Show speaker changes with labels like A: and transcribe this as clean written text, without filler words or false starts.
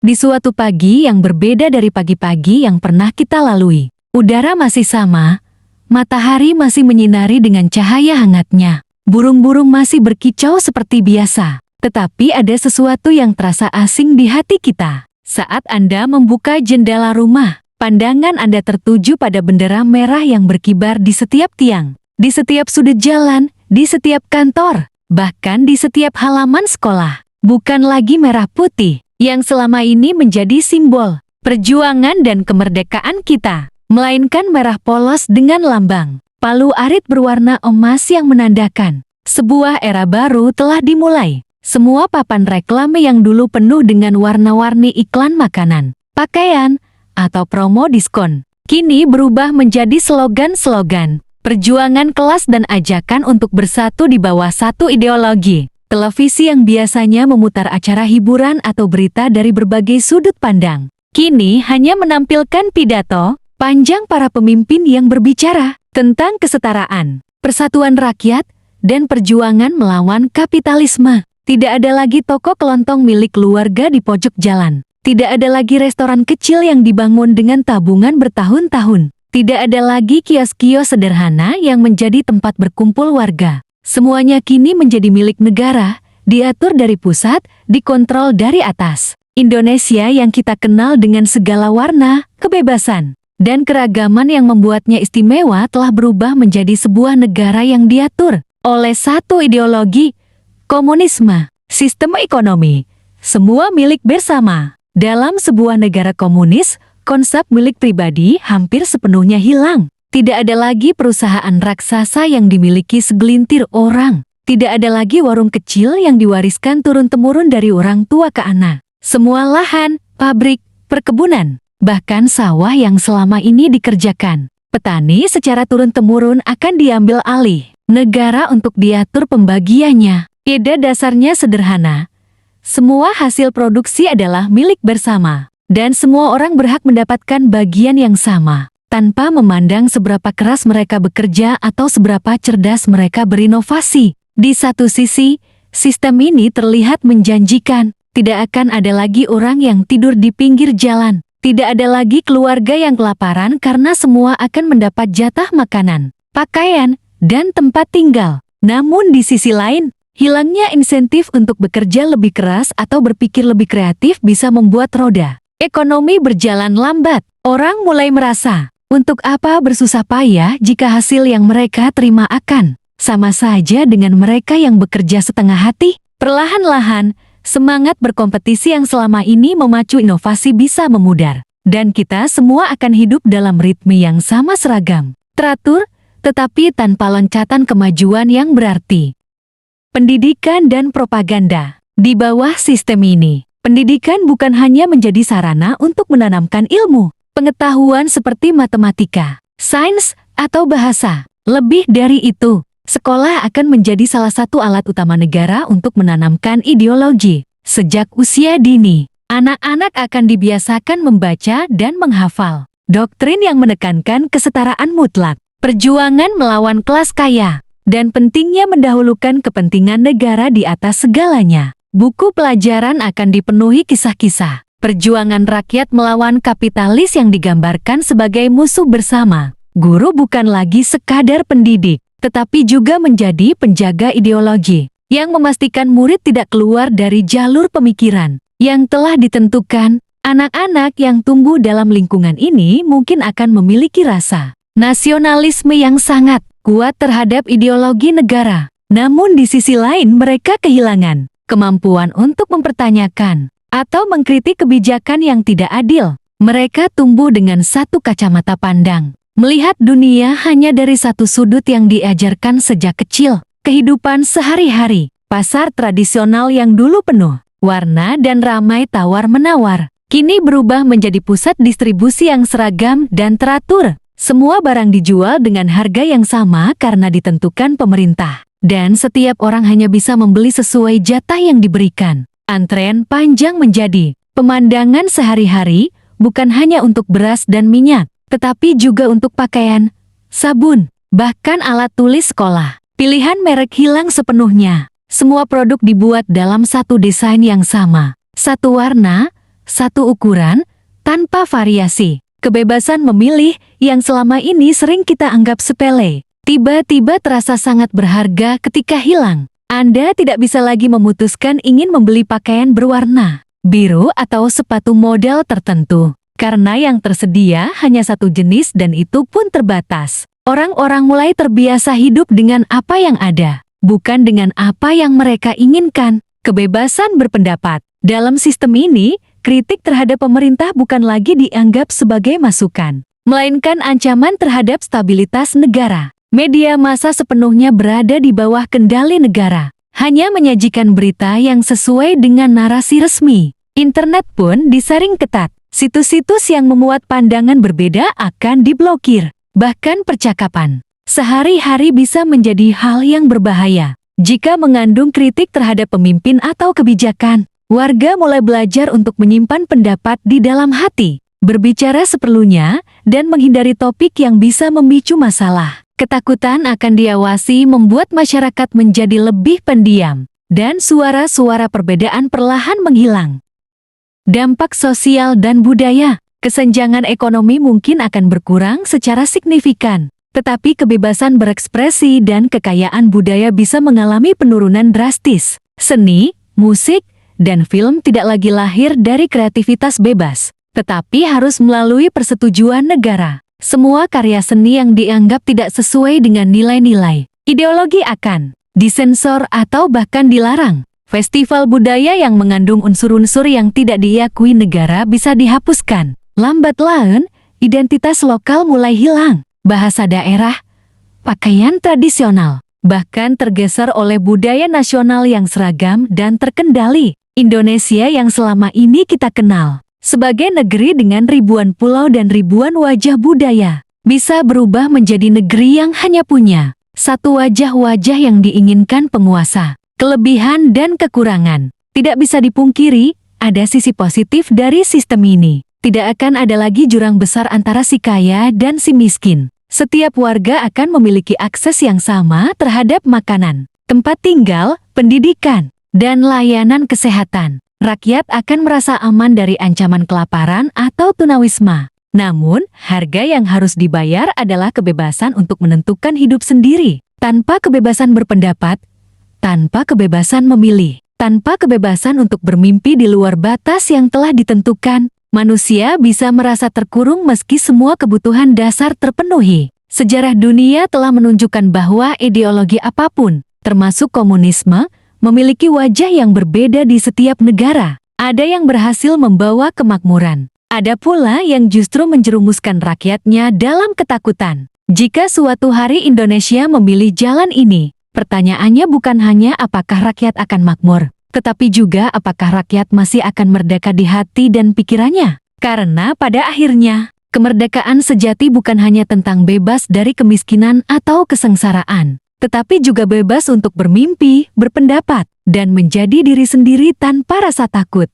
A: Di suatu pagi yang berbeda dari pagi-pagi yang pernah kita lalui. Udara masih sama, matahari masih menyinari dengan cahaya hangatnya. Burung-burung masih berkicau seperti biasa. Tetapi ada sesuatu yang terasa asing di hati kita. Saat Anda membuka jendela rumah, pandangan Anda tertuju pada bendera merah yang berkibar di setiap tiang, di setiap sudut jalan, di setiap kantor, bahkan di setiap halaman sekolah. Bukan lagi merah putih, yang selama ini menjadi simbol perjuangan dan kemerdekaan kita, melainkan merah polos dengan lambang palu arit berwarna emas yang menandakan sebuah era baru telah dimulai. Semua papan reklame yang dulu penuh dengan warna-warni iklan makanan, pakaian, atau promo diskon, kini berubah menjadi slogan-slogan perjuangan kelas dan ajakan untuk bersatu di bawah satu ideologi. Televisi yang biasanya memutar acara hiburan atau berita dari berbagai sudut pandang, kini hanya menampilkan pidato panjang para pemimpin yang berbicara tentang kesetaraan, persatuan rakyat, dan perjuangan melawan kapitalisme. Tidak ada lagi toko kelontong milik keluarga di pojok jalan. Tidak ada lagi restoran kecil yang dibangun dengan tabungan bertahun-tahun. Tidak ada lagi kios-kios sederhana yang menjadi tempat berkumpul warga. Semuanya kini menjadi milik negara, diatur dari pusat, dikontrol dari atas. Indonesia yang kita kenal dengan segala warna, kebebasan, dan keragaman yang membuatnya istimewa telah berubah menjadi sebuah negara yang diatur oleh satu ideologi, komunisme, sistem ekonomi, semua milik bersama. Dalam sebuah negara komunis, konsep milik pribadi hampir sepenuhnya hilang. Tidak ada lagi perusahaan raksasa yang dimiliki segelintir orang. Tidak ada lagi warung kecil yang diwariskan turun-temurun dari orang tua ke anak. Semua lahan, pabrik, perkebunan, bahkan sawah yang selama ini dikerjakan petani secara turun-temurun akan diambil alih negara untuk diatur pembagiannya. Ide dasarnya sederhana. Semua hasil produksi adalah milik bersama, dan semua orang berhak mendapatkan bagian yang sama, tanpa memandang seberapa keras mereka bekerja atau seberapa cerdas mereka berinovasi. Di satu sisi, sistem ini terlihat menjanjikan. Tidak akan ada lagi orang yang tidur di pinggir jalan. Tidak ada lagi keluarga yang kelaparan karena semua akan mendapat jatah makanan, pakaian, dan tempat tinggal. Namun di sisi lain, hilangnya insentif untuk bekerja lebih keras atau berpikir lebih kreatif bisa membuat roda ekonomi berjalan lambat. Orang mulai merasa, untuk apa bersusah payah jika hasil yang mereka terima akan sama saja dengan mereka yang bekerja setengah hati. Perlahan-lahan, semangat berkompetisi yang selama ini memacu inovasi bisa memudar, dan kita semua akan hidup dalam ritme yang sama seragam, teratur, tetapi tanpa loncatan kemajuan yang berarti. Pendidikan dan propaganda. Di bawah sistem ini, pendidikan bukan hanya menjadi sarana untuk menanamkan ilmu, pengetahuan seperti matematika, sains, atau bahasa. Lebih dari itu, sekolah akan menjadi salah satu alat utama negara untuk menanamkan ideologi. Sejak usia dini, anak-anak akan dibiasakan membaca dan menghafal doktrin yang menekankan kesetaraan mutlak, perjuangan melawan kelas kaya, dan pentingnya mendahulukan kepentingan negara di atas segalanya. Buku pelajaran akan dipenuhi kisah-kisah perjuangan rakyat melawan kapitalis yang digambarkan sebagai musuh bersama. Guru bukan lagi sekadar pendidik, tetapi juga menjadi penjaga ideologi yang memastikan murid tidak keluar dari jalur pemikiran yang telah ditentukan. Anak-anak yang tumbuh dalam lingkungan ini mungkin akan memiliki rasa nasionalisme yang sangat kuat terhadap ideologi negara. Namun di sisi lain mereka kehilangan kemampuan untuk mempertanyakan atau mengkritik kebijakan yang tidak adil. Mereka tumbuh dengan satu kacamata pandang, melihat dunia hanya dari satu sudut yang diajarkan sejak kecil. Kehidupan sehari-hari, pasar tradisional yang dulu penuh warna dan ramai tawar-menawar, kini berubah menjadi pusat distribusi yang seragam dan teratur. Semua barang dijual dengan harga yang sama karena ditentukan pemerintah, dan setiap orang hanya bisa membeli sesuai jatah yang diberikan. Antrean panjang menjadi pemandangan sehari-hari, bukan hanya untuk beras dan minyak, tetapi juga untuk pakaian, sabun, bahkan alat tulis sekolah. Pilihan merek hilang sepenuhnya. Semua produk dibuat dalam satu desain yang sama, satu warna, satu ukuran, tanpa variasi. Kebebasan memilih yang selama ini sering kita anggap sepele, tiba-tiba terasa sangat berharga ketika hilang. Anda tidak bisa lagi memutuskan ingin membeli pakaian berwarna biru atau sepatu model tertentu, karena yang tersedia hanya satu jenis dan itu pun terbatas. Orang-orang mulai terbiasa hidup dengan apa yang ada, bukan dengan apa yang mereka inginkan. Kebebasan berpendapat. Dalam sistem ini, kritik terhadap pemerintah bukan lagi dianggap sebagai masukan, melainkan ancaman terhadap stabilitas negara. Media massa sepenuhnya berada di bawah kendali negara, hanya menyajikan berita yang sesuai dengan narasi resmi. Internet pun disaring ketat. Situs-situs yang memuat pandangan berbeda akan diblokir. Bahkan percakapan sehari-hari bisa menjadi hal yang berbahaya jika mengandung kritik terhadap pemimpin atau kebijakan. Warga mulai belajar untuk menyimpan pendapat di dalam hati, berbicara seperlunya, dan menghindari topik yang bisa memicu masalah. Ketakutan akan diawasi membuat masyarakat menjadi lebih pendiam, dan suara-suara perbedaan perlahan menghilang. Dampak sosial dan budaya. Kesenjangan ekonomi mungkin akan berkurang secara signifikan, tetapi kebebasan berekspresi dan kekayaan budaya bisa mengalami penurunan drastis. Seni, musik, dan film tidak lagi lahir dari kreativitas bebas, tetapi harus melalui persetujuan negara. Semua karya seni yang dianggap tidak sesuai dengan nilai-nilai ideologi akan disensor atau bahkan dilarang. Festival budaya yang mengandung unsur-unsur yang tidak diakui negara bisa dihapuskan. Lambat laun, identitas lokal mulai hilang. Bahasa daerah, pakaian tradisional, bahkan tergeser oleh budaya nasional yang seragam dan terkendali. Indonesia yang selama ini kita kenal sebagai negeri dengan ribuan pulau dan ribuan wajah budaya, bisa berubah menjadi negeri yang hanya punya satu wajah-wajah yang diinginkan penguasa. Kelebihan dan kekurangan. Tidak bisa dipungkiri, ada sisi positif dari sistem ini. Tidak akan ada lagi jurang besar antara si kaya dan si miskin. Setiap warga akan memiliki akses yang sama terhadap makanan, tempat tinggal, pendidikan, dan layanan kesehatan. Rakyat akan merasa aman dari ancaman kelaparan atau tunawisma. Namun, harga yang harus dibayar adalah kebebasan untuk menentukan hidup sendiri. Tanpa kebebasan berpendapat, tanpa kebebasan memilih, tanpa kebebasan untuk bermimpi di luar batas yang telah ditentukan, manusia bisa merasa terkurung meski semua kebutuhan dasar terpenuhi. Sejarah dunia telah menunjukkan bahwa ideologi apapun, termasuk komunisme, memiliki wajah yang berbeda di setiap negara. Ada yang berhasil membawa kemakmuran. Ada pula yang justru menjerumuskan rakyatnya dalam ketakutan. Jika suatu hari Indonesia memilih jalan ini, pertanyaannya bukan hanya apakah rakyat akan makmur, tetapi juga apakah rakyat masih akan merdeka di hati dan pikirannya. Karena pada akhirnya, kemerdekaan sejati bukan hanya tentang bebas dari kemiskinan atau kesengsaraan, tetapi juga bebas untuk bermimpi, berpendapat, dan menjadi diri sendiri tanpa rasa takut.